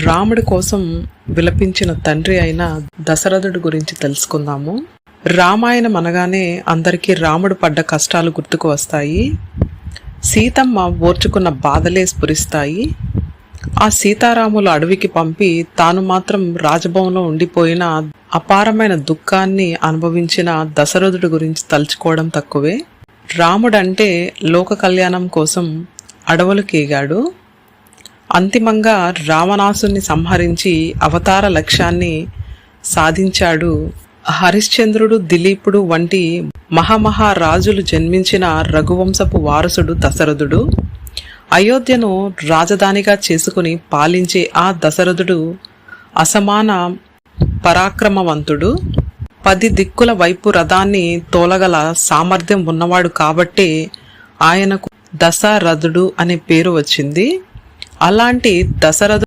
రాముడి కోసం విలపించిన తండ్రి అయిన దశరథుడి గురించి తెలుసుకుందాము. రామాయణం అనగానే అందరికీ రాముడు పడ్డ కష్టాలు గుర్తుకు వస్తాయి. సీతమ్మ ఓర్చుకున్న బాధలే స్ఫురిస్తాయి. ఆ సీతారాములు అడవికి పంపి తాను మాత్రం రాజభవనంలో ఉండిపోయిన అపారమైన దుఃఖాన్ని అనుభవించిన దశరథుడి గురించి తలుచుకోవడం తక్కువే. రాముడంటే లోక కళ్యాణం కోసం అడవులకేగాడు. అంతిమంగా రావణాసుని సంహరించి అవతార లక్ష్యాన్ని సాధించాడు. హరిశ్చంద్రుడు, దిలీపుడు వంటి మహామహారాజులు జన్మించిన రఘువంశపు వారసుడు దశరథుడు. అయోధ్యను రాజధానిగా చేసుకుని పాలించే ఆ దశరథుడు అసమాన పరాక్రమవంతుడు. 10 దిక్కుల వైపు రథాన్ని తోలగల సామర్థ్యం ఉన్నవాడు కాబట్టే ఆయనకు దశరథుడు అనే పేరు వచ్చింది. అలాంటి దశరథుడు